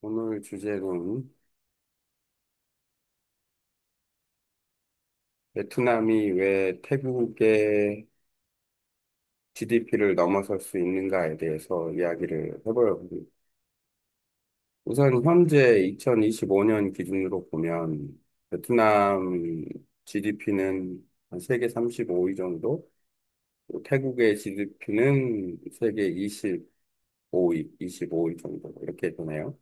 오늘 주제는 베트남이 왜 태국의 GDP를 넘어설 수 있는가에 대해서 이야기를 해보려고 합니다. 우선 현재 2025년 기준으로 보면 베트남 GDP는 세계 35위 정도, 태국의 GDP는 세계 25위, 25위 정도 이렇게 되네요.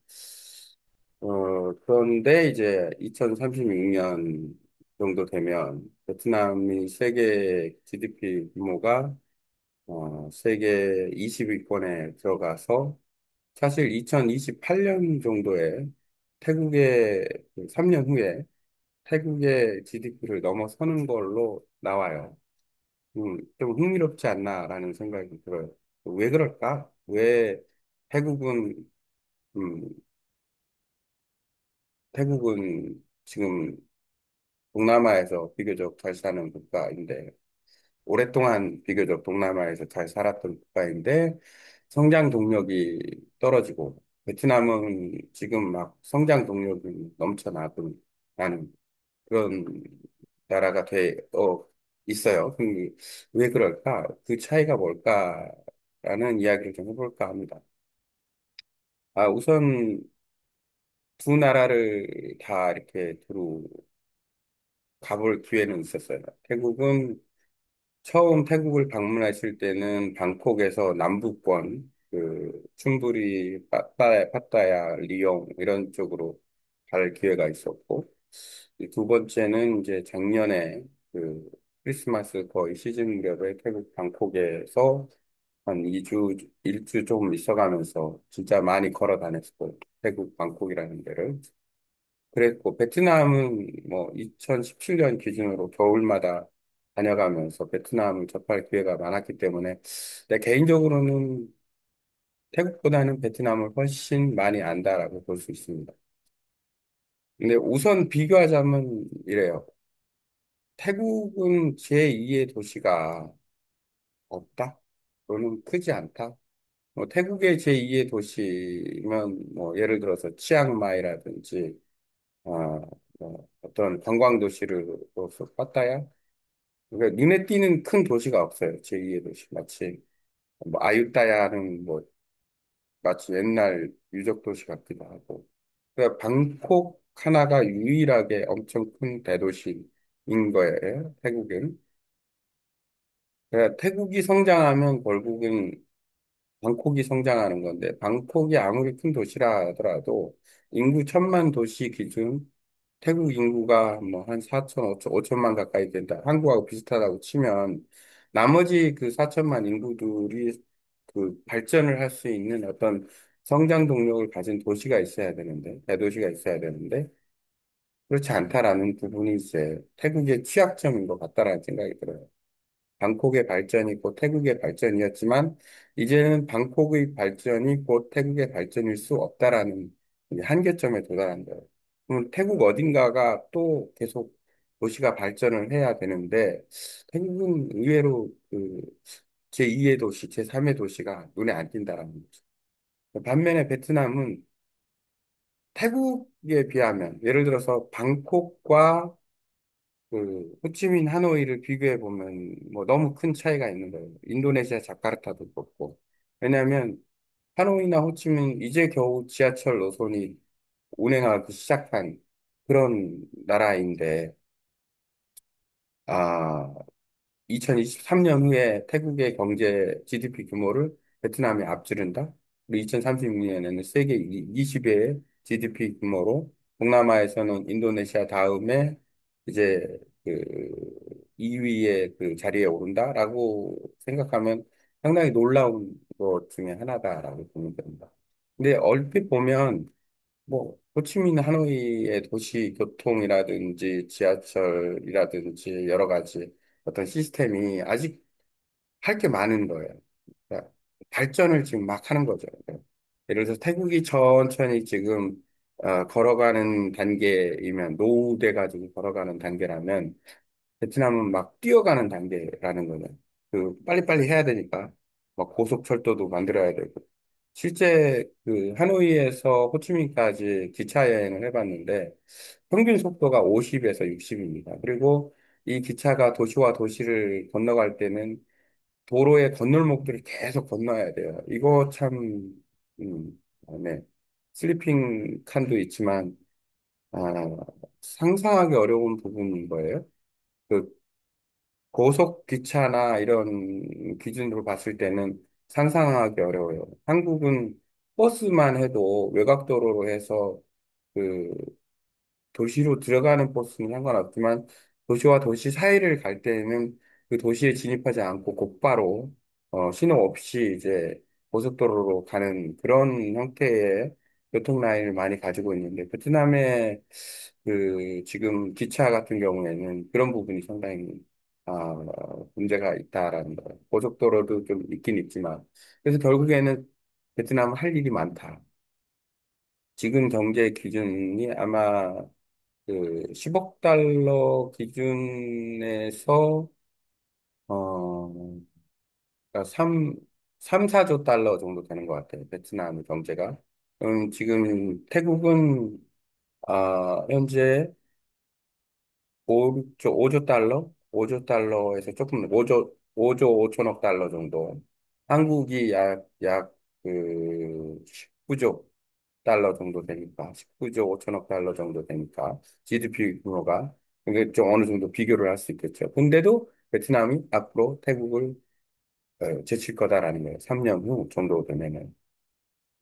그런데 이제 2036년 정도 되면 베트남이 세계 GDP 규모가 세계 20위권에 들어가서 사실 2028년 정도에 태국의 3년 후에 태국의 GDP를 넘어서는 걸로 나와요. 좀 흥미롭지 않나라는 생각이 들어요. 왜 그럴까? 왜 태국은 음, 태국은 지금 동남아에서 비교적 잘 사는 국가인데, 오랫동안 비교적 동남아에서 잘 살았던 국가인데, 성장 동력이 떨어지고, 베트남은 지금 막 성장 동력이 넘쳐나고 나는 그런 나라가 있어요. 왜 그럴까? 그 차이가 뭘까라는 이야기를 좀 해볼까 합니다. 우선 두 나라를 다 이렇게 두루 가볼 기회는 있었어요. 처음 태국을 방문하실 때는 방콕에서 남부권, 춘부리, 파타야, 리옹 이런 쪽으로 갈 기회가 있었고, 이두 번째는 이제 작년에 그 크리스마스 거의 시즌 무렵에 태국 방콕에서 한 2주, 1주 조금 있어가면서 진짜 많이 걸어 다녔고, 태국 방콕이라는 데를. 그랬고, 베트남은 뭐 2017년 기준으로 겨울마다 다녀가면서 베트남을 접할 기회가 많았기 때문에 내 개인적으로는 태국보다는 베트남을 훨씬 많이 안다라고 볼 수 있습니다. 근데 우선 비교하자면 이래요. 태국은 제2의 도시가 없다? 또는 크지 않다? 뭐 태국의 제2의 도시면 뭐 예를 들어서 치앙마이라든지 어떤 관광 도시로서 빠따야? 그러니까 눈에 띄는 큰 도시가 없어요. 제2의 도시. 마치, 뭐, 아유타야는 뭐, 마치 옛날 유적 도시 같기도 하고. 그러니까 방콕 하나가 유일하게 엄청 큰 대도시인 거예요. 태국은. 그러니까 태국이 성장하면 결국은 방콕이 성장하는 건데, 방콕이 아무리 큰 도시라 하더라도 인구 1,000만 도시 기준 태국 인구가 뭐 한 4천, 5천만 가까이 된다. 한국하고 비슷하다고 치면 나머지 그 4천만 인구들이 그 발전을 할 수 있는 어떤 성장 동력을 가진 도시가 있어야 되는데, 대도시가 있어야 되는데, 그렇지 않다라는 부분이 이제 태국의 취약점인 것 같다라는 생각이 들어요. 방콕의 발전이 곧 태국의 발전이었지만, 이제는 방콕의 발전이 곧 태국의 발전일 수 없다라는 이제 한계점에 도달한 거예요. 그럼 태국 어딘가가 또 계속 도시가 발전을 해야 되는데, 태국은 의외로 그 제2의 도시, 제3의 도시가 눈에 안 띈다라는 거죠. 반면에 베트남은 태국에 비하면, 예를 들어서 방콕과 호치민 하노이를 비교해 보면 뭐 너무 큰 차이가 있는 거예요. 인도네시아 자카르타도 그렇고. 왜냐하면 하노이나 호치민 이제 겨우 지하철 노선이 운행하기 시작한 그런 나라인데, 아, 2023년 후에 태국의 경제 GDP 규모를 베트남이 앞지른다? 그리고 2036년에는 세계 20의 GDP 규모로 동남아에서는 인도네시아 다음에 이제 그 2위의 그 자리에 오른다라고 생각하면 상당히 놀라운 것 중에 하나다라고 보면 됩니다. 근데 얼핏 보면 뭐 호치민 하노이의 도시 교통이라든지 지하철이라든지 여러 가지 어떤 시스템이 아직 할 게 많은 거예요. 그러니까 발전을 지금 막 하는 거죠. 그러니까 예를 들어서 태국이 천천히 지금 걸어가는 단계이면 노후돼 가지고 걸어가는 단계라면 베트남은 막 뛰어가는 단계라는 거예요. 빨리빨리 해야 되니까 막 고속철도도 만들어야 되고 실제 그 하노이에서 호치민까지 기차 여행을 해봤는데 평균 속도가 50에서 60입니다. 그리고 이 기차가 도시와 도시를 건너갈 때는 도로의 건널목들을 계속 건너야 돼요. 이거 참, 네. 슬리핑 칸도 있지만, 아, 상상하기 어려운 부분인 거예요. 그 고속 기차나 이런 기준으로 봤을 때는 상상하기 어려워요. 한국은 버스만 해도 외곽도로로 해서 그 도시로 들어가는 버스는 상관없지만 도시와 도시 사이를 갈 때는 그 도시에 진입하지 않고 곧바로 신호 없이 이제 고속도로로 가는 그런 형태의 교통 라인을 많이 가지고 있는데 베트남의 그 지금 기차 같은 경우에는 그런 부분이 상당히 문제가 있다라는 거예요. 고속도로도 좀 있긴 있지만 그래서 결국에는 베트남은 할 일이 많다. 지금 경제 기준이 아마 그 10억 달러 기준에서 그러니까 4조 달러 정도 되는 것 같아요. 베트남 경제가. 지금 태국은 현재 5조 달러? 5조 달러에서 조금 5조 5천억 달러 정도. 한국이 약 19조 달러 정도 되니까, 19조 5천억 달러 정도 되니까, GDP 규모가, 이게 좀 어느 정도 비교를 할 수 있겠죠. 근데도 베트남이 앞으로 태국을 제칠 거다라는 거예요. 3년 후 정도 되면은.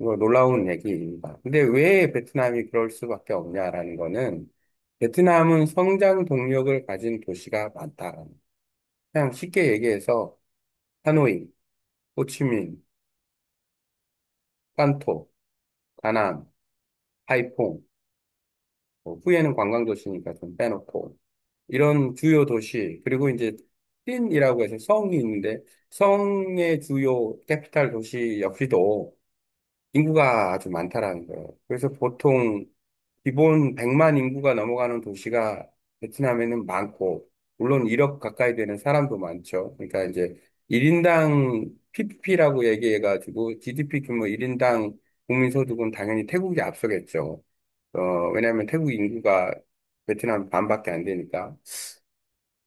이거 놀라운 얘기입니다. 근데 왜 베트남이 그럴 수밖에 없냐라는 거는, 베트남은 성장 동력을 가진 도시가 많다라는 거예요. 그냥 쉽게 얘기해서, 하노이, 호치민, 깐토, 다낭, 하이퐁, 후에는 관광도시니까 좀 빼놓고, 이런 주요 도시, 그리고 이제 틴이라고 해서 성이 있는데 성의 주요 캐피탈 도시 역시도 인구가 아주 많다라는 거예요. 그래서 보통 기본 100만 인구가 넘어가는 도시가 베트남에는 많고, 물론 1억 가까이 되는 사람도 많죠. 그러니까 이제 1인당 PPP라고 얘기해가지고 GDP 규모 1인당 국민소득은 당연히 태국이 앞서겠죠. 왜냐하면 태국 인구가 베트남 반밖에 안 되니까.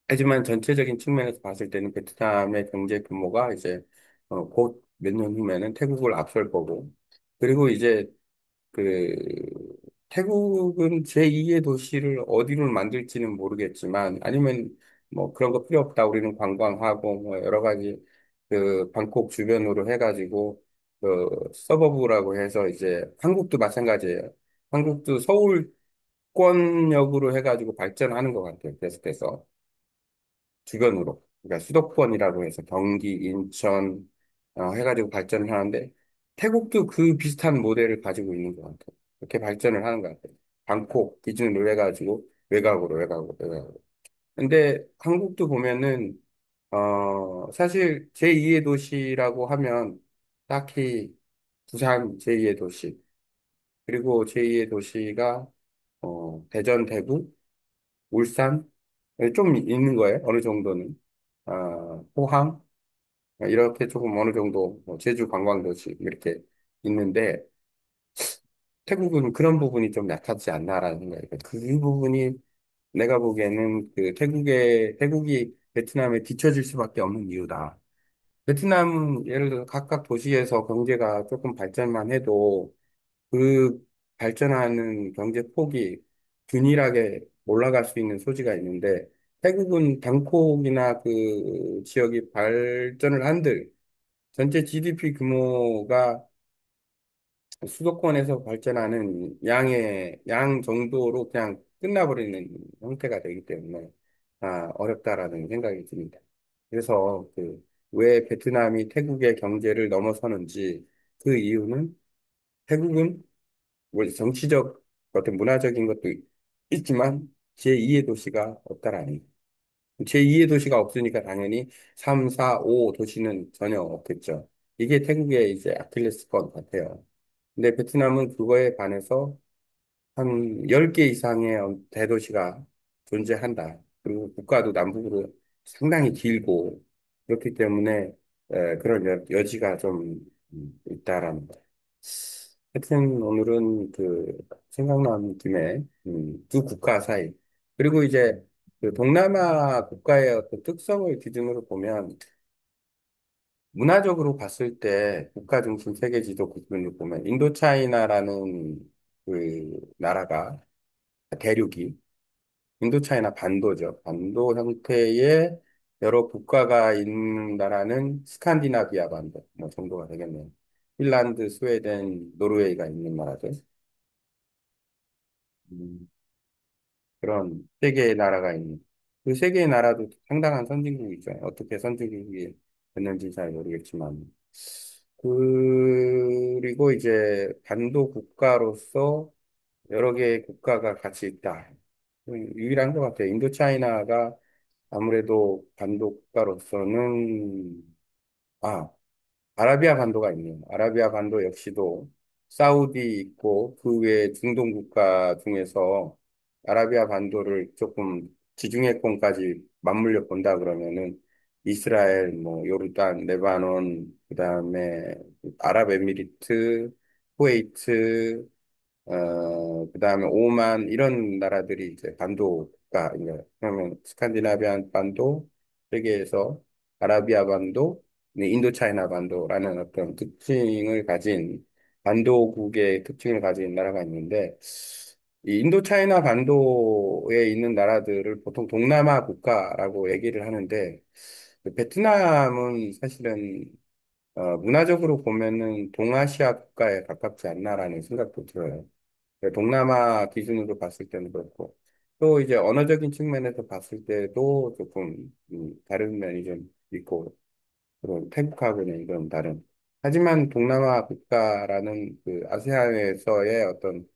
하지만 전체적인 측면에서 봤을 때는 베트남의 경제 규모가 이제 곧 몇 년 후면은 태국을 앞설 거고, 그리고 이제 그 태국은 제2의 도시를 어디로 만들지는 모르겠지만 아니면 뭐 그런 거 필요 없다. 우리는 관광하고 뭐 여러 가지 그 방콕 주변으로 해가지고 그 서버브라고 해서 이제 한국도 마찬가지예요. 한국도 서울권역으로 해가지고 발전하는 것 같아요. 계속해서. 주변으로. 그러니까 수도권이라고 해서 경기, 인천, 해가지고 발전을 하는데, 태국도 그 비슷한 모델을 가지고 있는 것 같아요. 이렇게 발전을 하는 것 같아요. 방콕 기준으로 해가지고, 외곽으로. 근데 한국도 보면은, 사실 제2의 도시라고 하면, 딱히 부산 제2의 도시, 그리고 제2의 도시가, 대전, 대구, 울산, 좀 있는 거예요. 어느 정도는. 포항, 이렇게 조금 어느 정도 뭐 제주 관광도시 이렇게 있는데 태국은 그런 부분이 좀 약하지 않나라는 생각이 들어요. 그 부분이 내가 보기에는 그 태국이 베트남에 뒤처질 수밖에 없는 이유다. 베트남은 예를 들어 각각 도시에서 경제가 조금 발전만 해도 그 발전하는 경제 폭이 균일하게 올라갈 수 있는 소지가 있는데 태국은 방콕이나 그 지역이 발전을 한들 전체 GDP 규모가 수도권에서 발전하는 양 정도로 그냥 끝나버리는 형태가 되기 때문에 어렵다라는 생각이 듭니다. 그래서 그 왜 베트남이 태국의 경제를 넘어서는지 그 이유는 태국은 뭐 정치적 어떤 문화적인 것도 있지만 제2의 도시가 없다라는 제2의 도시가 없으니까 당연히 3, 4, 5 도시는 전혀 없겠죠. 이게 태국의 이제 아킬레스건 같아요. 근데 베트남은 그거에 반해서 한 10개 이상의 대도시가 존재한다. 그리고 국가도 남북으로 상당히 길고 그렇기 때문에 그런 여지가 좀 있다라는 거. 하여튼 오늘은 그 생각나는 김에 두 국가 사이 그리고 이제 그 동남아 국가의 어떤 특성을 기준으로 보면 문화적으로 봤을 때 국가 중심 세계 지도 기준으로 보면 인도차이나라는 그 나라가 대륙이 인도차이나 반도죠. 반도 형태의 여러 국가가 있는 나라는 스칸디나비아 반도 뭐 정도가 되겠네요. 핀란드, 스웨덴, 노르웨이가 있는 나라죠. 음, 그런 세 개의 나라가 있는 그 세 개의 나라도 상당한 선진국이죠. 어떻게 선진국이 됐는지 잘 모르겠지만 그리고 이제 반도 국가로서 여러 개의 국가가 같이 있다. 유일한 것 같아요. 인도차이나가 아무래도 반도 국가로서는 아 아라비아 반도가 있네요. 아라비아 반도 역시도 사우디 있고 그 외에 중동 국가 중에서 아라비아 반도를 조금 지중해권까지 맞물려 본다 그러면은 이스라엘, 뭐 요르단, 레바논, 그다음에 아랍에미리트, 쿠웨이트, 그다음에 오만 이런 나라들이 이제 반도가 이제 그러면 스칸디나비안 반도 세계에서 아라비아 반도, 네, 인도차이나 반도라는 어떤 특징을 가진 반도국의 특징을 가진 나라가 있는데 이 인도차이나 반도에 있는 나라들을 보통 동남아 국가라고 얘기를 하는데 그 베트남은 사실은 문화적으로 보면은 동아시아 국가에 가깝지 않나라는 생각도 들어요. 동남아 기준으로 봤을 때는 그렇고, 또 이제 언어적인 측면에서 봤을 때도 조금 다른 면이 좀 있고, 그런 태국하고는 좀 다른. 하지만 동남아 국가라는 그 아세안에서의 어떤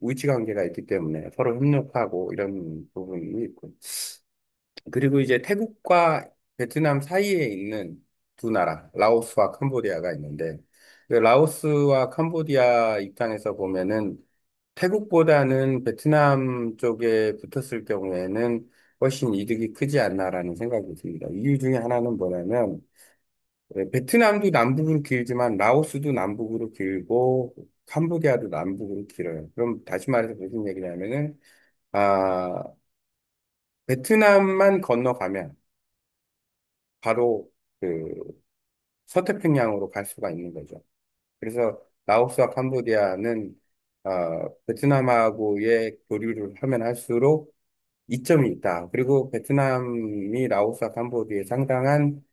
위치 관계가 있기 때문에 서로 협력하고 이런 부분이 있고. 그리고 이제 태국과 베트남 사이에 있는 두 나라, 라오스와 캄보디아가 있는데, 그 라오스와 캄보디아 입장에서 보면은 태국보다는 베트남 쪽에 붙었을 경우에는 훨씬 이득이 크지 않나라는 생각이 듭니다. 이유 중에 하나는 뭐냐면, 베트남도 남북으로 길지만 라오스도 남북으로 길고, 캄보디아도 남북으로 길어요. 그럼 다시 말해서 무슨 얘기냐면은, 아, 베트남만 건너가면 바로 그 서태평양으로 갈 수가 있는 거죠. 그래서 라오스와 캄보디아는 베트남하고의 교류를 하면 할수록 이점이 있다. 그리고 베트남이 라오스와 캄보디아에 상당한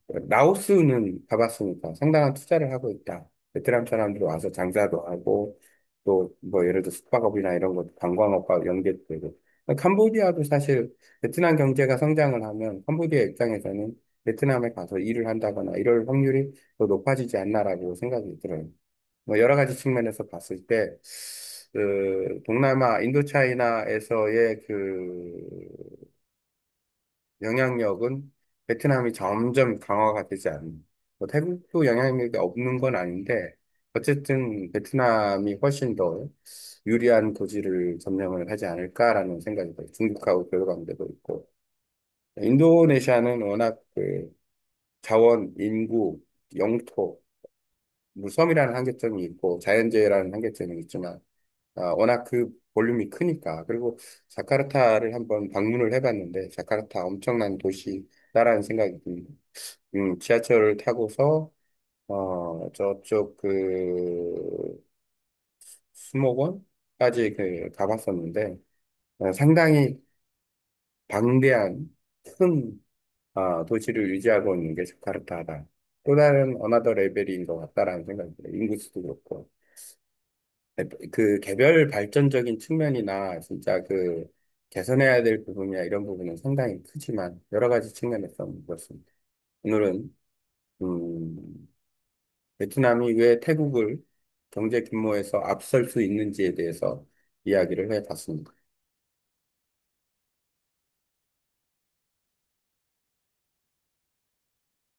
라오스는 가봤으니까 상당한 투자를 하고 있다. 베트남 사람들이 와서 장사도 하고 또 뭐 예를 들어 숙박업이나 이런 것 관광업과 연계되고 캄보디아도 사실 베트남 경제가 성장을 하면 캄보디아 입장에서는 베트남에 가서 일을 한다거나 이럴 확률이 더 높아지지 않나라고 생각이 들어요. 뭐 여러 가지 측면에서 봤을 때, 그 동남아 인도차이나에서의 그 영향력은 베트남이 점점 강화가 되지 않는. 뭐 태국도 영향력이 없는 건 아닌데, 어쨌든 베트남이 훨씬 더 유리한 고지를 점령을 하지 않을까라는 생각이 들어요. 중국하고 교류관계도 있고. 인도네시아는 워낙 그 자원, 인구, 영토, 뭐 섬이라는 한계점이 있고 자연재해라는 한계점이 있지만 워낙 그 볼륨이 크니까 그리고 자카르타를 한번 방문을 해봤는데 자카르타 엄청난 도시다라는 생각이 듭니다. 지하철을 타고서 저쪽 그 수목원까지 그 가봤었는데 상당히 방대한 큰 도시를 유지하고 있는 게 자카르타다. 또 다른 어나더 레벨인 것 같다라는 생각이 들어요. 인구수도 그렇고. 그 개별 발전적인 측면이나 진짜 그 개선해야 될 부분이나 이런 부분은 상당히 크지만 여러 가지 측면에서 그렇습니다. 오늘은 베트남이 왜 태국을 경제 규모에서 앞설 수 있는지에 대해서 이야기를 해봤습니다.